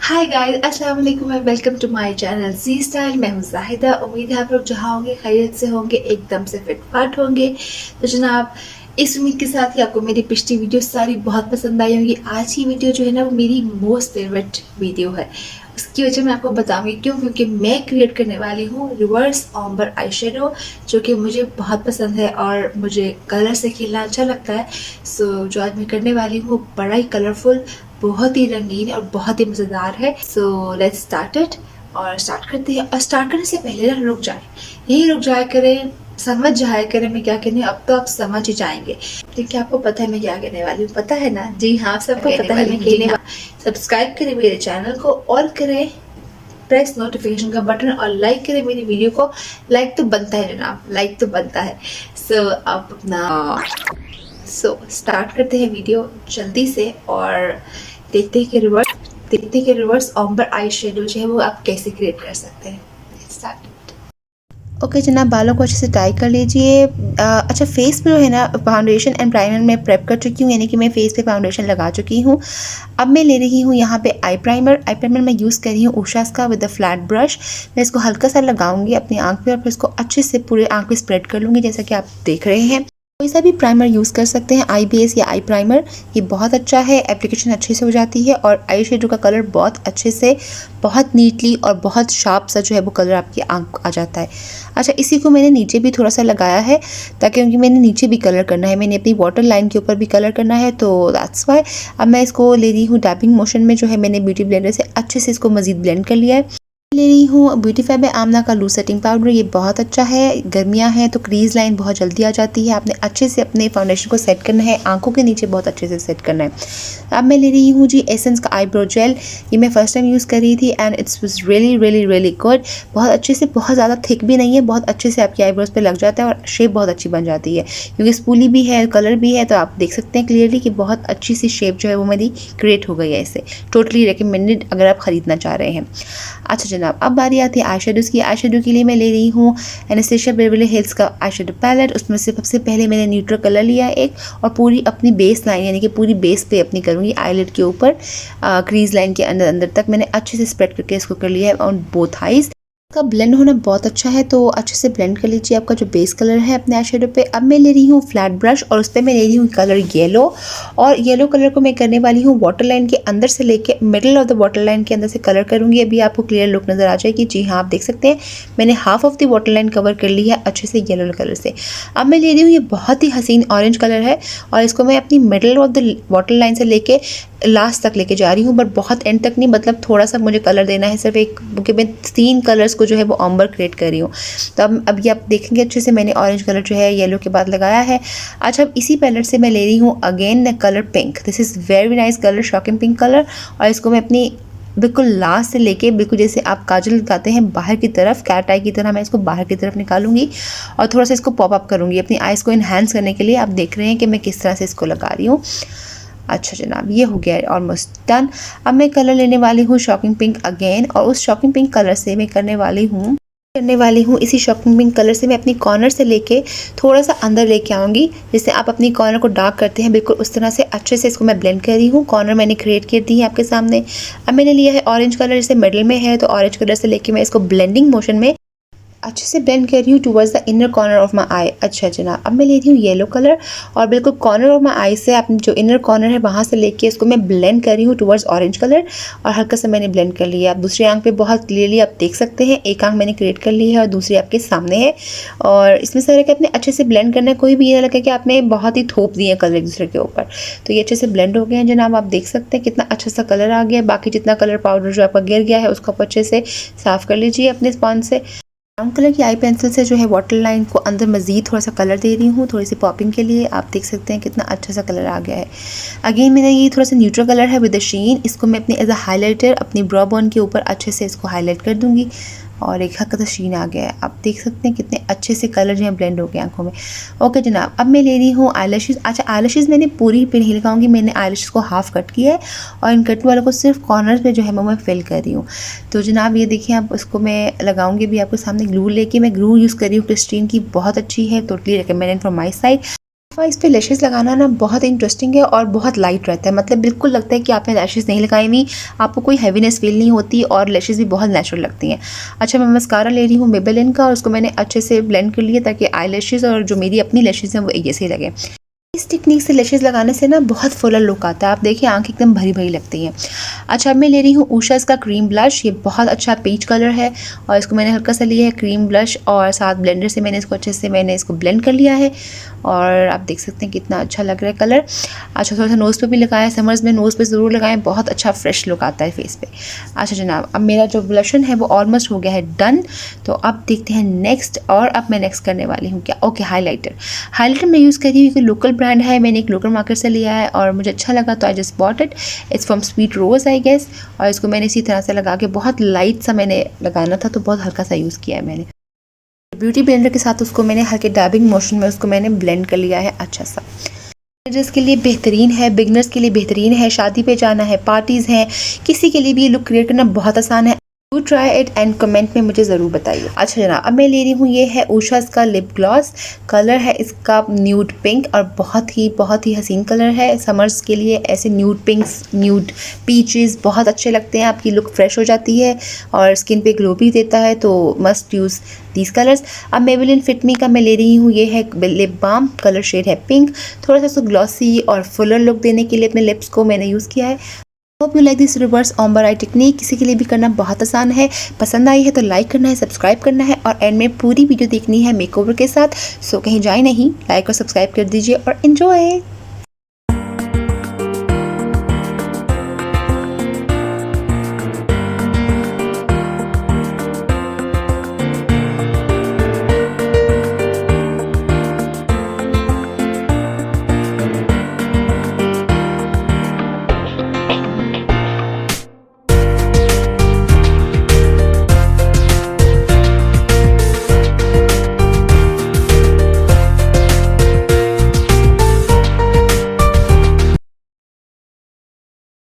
हाय guys, अस्सलाम वालेकुम and welcome to my channel G style. मैं हूँ जाहिदा। उम्मीद है आप लोग जहाँ होंगे खैरियत से होंगे, एकदम से फिट फाट होंगे। तो जनाब, इस उम्मीद के साथ ही आपको मेरी पिछली वीडियो सारी बहुत पसंद आई होंगी। आज की वीडियो जो है ना, वो मेरी मोस्ट फेवरेट वीडियो है। उसकी वजह मैं आपको बताऊंगी क्यों। क्योंकि मैं क्रिएट करने वाली हूँ रिवर्स ऑम्बर आई शेडो, जो कि मुझे बहुत पसंद है और मुझे कलर से खेलना अच्छा लगता है। सो जो आज मैं करने वाली हूँ वो बड़ा ही कलरफुल, बहुत ही रंगीन और बहुत ही मज़ेदार है। So let's start it. और स्टार्ट करते हैं। और स्टार्ट करने से पहले ना रुक जाए, यही रुक जाया करें, समझ जाया करें मैं क्या कहने। अब तो आप समझ ही जाएंगे क्योंकि आपको पता है मैं क्या कहने वाली हूँ। पता है ना? जी हाँ, सबको पता है मैं कहने वाली। सब्सक्राइब करें मेरे चैनल को और करें प्रेस नोटिफिकेशन का बटन और लाइक करें मेरी वीडियो को। लाइक तो बनता है जनाब, लाइक तो बनता है। सो आप अपना स्टार्ट करते हैं वीडियो जल्दी से और देखते हैं कि रिवर्स ऑम्बर आई शेडो जो है वो आप कैसे क्रिएट कर सकते हैं। स्टार्ट। ओके जनाब, बालों को अच्छे से टाई कर लीजिए। अच्छा, फेस पे जो है ना, फाउंडेशन एंड प्राइमर मैं प्रेप कर चुकी हूँ, यानी कि मैं फेस पे फाउंडेशन लगा चुकी हूँ। अब मैं ले रही हूँ यहाँ पे आई प्राइमर मैं यूज़ कर रही हूँ उषास का विद द फ्लैट ब्रश। मैं इसको हल्का सा लगाऊंगी अपनी आँख पे और फिर इसको अच्छे से पूरे आँख पे स्प्रेड कर लूँगी, जैसा कि आप देख रहे हैं। कोई सा भी प्राइमर यूज़ कर सकते हैं, आई बेस या आई प्राइमर। ये बहुत अच्छा है, एप्लीकेशन अच्छे से हो जाती है और आई शेडो का कलर बहुत अच्छे से, बहुत नीटली और बहुत शार्प सा जो है वो कलर आपकी आँख आ जाता है। अच्छा, इसी को मैंने नीचे भी थोड़ा सा लगाया है ताकि, क्योंकि मैंने नीचे भी कलर करना है, मैंने अपनी वाटर लाइन के ऊपर भी कलर करना है, तो दैट्स वाई। अब मैं इसको ले रही हूँ टैपिंग मोशन में, जो है मैंने ब्यूटी ब्लेंडर से अच्छे से इसको मज़ीद ब्लेंड कर लिया है। ले रही हूँ ब्यूटी फैब आमला का लूज सेटिंग पाउडर। ये बहुत अच्छा है, गर्मियाँ हैं तो क्रीज लाइन बहुत जल्दी आ जाती है। आपने अच्छे से अपने फाउंडेशन को सेट करना है, आंखों के नीचे बहुत अच्छे से सेट करना है। अब मैं ले रही हूँ जी एसेंस का आईब्रो जेल। ये मैं फर्स्ट टाइम यूज़ कर रही थी and it's was really really really good. बहुत अच्छे से, बहुत ज़्यादा थिक भी नहीं है, बहुत अच्छे से आपकी आईब्रोज पे लग जाता है और शेप बहुत अच्छी बन जाती है, क्योंकि स्पूली भी है, कलर भी है, तो आप देख सकते हैं क्लियरली कि बहुत अच्छी सी शेप जो है वो मेरी क्रिएट हो गई है। इससे टोटली रिकमेंडेड अगर आप ख़रीदना चाह रहे हैं। अच्छा जनाब, अब बारी आती है आई शेडोज़ की। आई शेडो के लिए मैं ले रही हूँ एनास्टेशिया बेवरली हिल्स का आई शेडो पैलेट। उसमें से सबसे पहले मैंने न्यूट्रल कलर लिया एक और पूरी अपनी बेस लाइन, यानी कि पूरी बेस पे अपनी करूँगी आईलिड के ऊपर, क्रीज लाइन के अंदर अंदर तक मैंने अच्छे से स्प्रेड करके इसको कर लिया है ऑन बोथ आईज। का ब्लेंड होना बहुत अच्छा है, तो अच्छे से ब्लेंड कर लीजिए आपका जो बेस कलर है अपने आई शेडो पे। अब मैं ले रही हूँ फ्लैट ब्रश और उस पर मैं ले रही हूँ कलर येलो, और येलो कलर को मैं करने वाली हूँ वाटर लाइन के अंदर से लेके middle of the water line के अंदर से कलर करूँगी। अभी आपको क्लियर लुक नज़र आ जाएगी। जी हाँ, आप देख सकते हैं मैंने half of the water line cover कर ली है अच्छे से येलो कलर से। अब मैं ले रही हूँ, ये बहुत ही हसीन ऑरेंज कलर है और इसको मैं अपनी middle of the water line से लेके लास्ट तक लेके जा रही हूँ, बट बहुत एंड तक नहीं, मतलब थोड़ा सा मुझे कलर देना है सिर्फ एक, क्योंकि मैं 3 कलर्स को जो है वो ऑम्बर क्रिएट कर रही हूँ। तो अब ये आप देखेंगे अच्छे से मैंने ऑरेंज कलर जो है येलो के बाद लगाया है। अच्छा, अब इसी पैलेट से मैं ले रही हूँ again colour pink. This is very nice colour, shocking pink colour, और इसको मैं अपनी बिल्कुल लास्ट से लेके बिल्कुल जैसे आप काजल लगाते हैं बाहर की तरफ, कैट आई की तरह मैं इसको बाहर की तरफ निकालूंगी और थोड़ा सा इसको पॉप अप करूँगी अपनी आइज़ को इन्हांस करने के लिए। आप देख रहे हैं कि मैं किस तरह से इसको लगा रही हूँ। अच्छा जनाब, ये हो गया है ऑलमोस्ट डन। अब मैं कलर लेने वाली हूँ शॉकिंग पिंक अगेन, और उस शॉकिंग पिंक कलर से मैं करने वाली हूँ इसी शॉकिंग पिंक कलर से मैं अपनी कॉर्नर से लेके थोड़ा सा अंदर लेके आऊँगी, जिससे आप अपनी कॉर्नर को डार्क करते हैं बिल्कुल उस तरह से अच्छे से इसको मैं ब्लेंड कर रही हूँ। कॉर्नर मैंने क्रिएट कर दी है आपके सामने। अब मैंने लिया है ऑरेंज कलर, जैसे मिडल में है तो ऑरेंज कलर से लेके मैं इसको ब्लेंडिंग मोशन में अच्छे से ब्लेंड कर रही हूँ towards the inner corner of my eye. अच्छा जनाब, अब मैं ले रही हूँ येलो कलर और बिल्कुल कॉर्नर ऑफ माई आई से अपनी जो इनर कॉर्नर है वहाँ से लेके इसको मैं ब्लेंड कर रही हूँ टुवर्ड्स ऑरेंज कलर, और हल्का सा मैंने ब्लेंड कर लिया। आप दूसरी आंख पे बहुत क्लियरली आप देख सकते हैं, एक आंख मैंने क्रिएट कर ली है और दूसरी आपके सामने है। और इसमें सारे के अपने अच्छे से ब्लेंड करना है, कोई भी ये ना लगे कि आपने बहुत ही थोप दिए हैं कलर एक दूसरे के ऊपर। तो ये अच्छे से ब्लेंड हो गए हैं जनाब, आप देख सकते हैं कितना अच्छा सा कलर आ गया है। बाकी जितना कलर पाउडर जो आपका गिर गया है उसको आप अच्छे से साफ़ कर लीजिए अपने स्पॉन्ज से। ब्राउन कलर की आई पेंसिल से जो है वाटर लाइन को अंदर मज़ीद थोड़ा सा कलर दे रही हूँ, थोड़ी सी पॉपिंग के लिए। आप देख सकते हैं कितना अच्छा सा कलर आ गया है। अगेन मैंने ये थोड़ा सा न्यूट्रल कलर है विद द शीन, इसको मैं अपने एज अ हाइलाइटर अपनी ब्रो बोन के ऊपर अच्छे से इसको हाईलाइट कर दूँगी और एक हल्का सा शीन आ गया है। आप देख सकते हैं कितने अच्छे से कलर जो है ब्लेंड हो गए आंखों में। ओके जनाब, अब मैं ले रही हूँ आईलैशेस। अच्छा, आईलैशेस मैंने पूरी पे नहीं लगाऊंगी, मैंने आईलैशेस को हाफ कट किया है और इन कट वालों को सिर्फ कॉर्नर पे जो है मैं फिल कर रही हूँ। तो जनाब ये देखिए, आप उसको मैं लगाऊंगी भी आपके सामने। ग्लू लेके मैं ग्लू यूज़ कर रही हूँ क्रिस्टीन की, बहुत अच्छी है, totally recommended from my side. और इस पे लैशेस लगाना ना बहुत इंटरेस्टिंग है और बहुत लाइट रहता है, मतलब बिल्कुल लगता है कि आपने लैशेस नहीं लगाई हुई, आपको कोई हैवीनेस फील नहीं होती और लैशेस भी बहुत नेचुरल लगती हैं। अच्छा, मैं मस्कारा ले रही हूँ मेबेलिन का और उसको मैंने अच्छे से ब्लेंड कर लिया ताकि आई लैशेस और जो मेरी अपनी लैशेस हैं वो एक जैसे ही लगे। इस टेक्निक से लैशेस लगाने से ना बहुत फुलर लुक आता है, आप देखिए आंखें एकदम भरी भरी लगती हैं। अच्छा, अब मैं ले रही हूँ उषा का क्रीम ब्लश, ये बहुत अच्छा पीच कलर है और इसको मैंने हल्का सा लिया है क्रीम ब्लश और साथ ब्लेंडर से मैंने इसको अच्छे से ब्लेंड कर लिया है और आप देख सकते हैं कितना अच्छा लग रहा है कलर। अच्छा, थोड़ा सा नोज़ पे भी लगाया, समर्स में नोज़ पे ज़रूर लगाएं, बहुत अच्छा फ्रेश लुक आता है फेस पे। अच्छा जनाब, अब मेरा जो ब्लशन है वो ऑलमोस्ट हो गया है डन, तो अब देखते हैं नेक्स्ट। और अब मैं नेक्स्ट करने वाली हूँ क्या, ओके, हाइलाइटर मैं यूज़ कर रही हूँ, कि लोकल ब्रांड है, मैंने एक लोकल मार्केट से लिया है और मुझे अच्छा लगा तो I just bought it. It's from sweet rose I guess, और इसको मैंने इसी तरह से लगा के, बहुत लाइट सा मैंने लगाना था तो बहुत हल्का सा यूज़ किया है मैंने। ब्यूटी ब्लेंडर के साथ उसको मैंने हल्के डैबिंग मोशन में उसको मैंने ब्लेंड कर लिया है अच्छा सा। के लिए बेहतरीन है, बिगनर्स के लिए बेहतरीन है, शादी पे जाना है, पार्टीज़ हैं, किसी के लिए भी ये लुक क्रिएट करना बहुत आसान है। Do try it and comment में मुझे ज़रूर बताइए। अच्छा जनाब, अब मैं ले रही हूँ, ये है उषा का लिप ग्लॉस, कलर है इसका न्यूड पिंक और बहुत ही हसीन कलर है। समर्स के लिए ऐसे न्यूड पिंक्स, न्यूड पीचेस बहुत अच्छे लगते हैं, आपकी लुक फ्रेश हो जाती है और स्किन पे ग्लो भी देता है, तो मस्ट यूज़ दीज कलर्स। अब मेबेलिन फिट मी का मैं ले रही हूँ, ये है लिप बाम, कलर शेड है पिंक, थोड़ा सा ग्लॉसी और फुलर लुक देने के लिए अपने लिप्स को मैंने यूज़ किया है। Hope you like this reverse ombre I technique, किसी के लिए भी करना बहुत आसान है। पसंद आई है तो लाइक करना है, सब्सक्राइब करना है और एंड में पूरी वीडियो देखनी है मेकओवर के साथ। सो कहीं जाए नहीं, लाइक और सब्सक्राइब कर दीजिए और एंजॉय।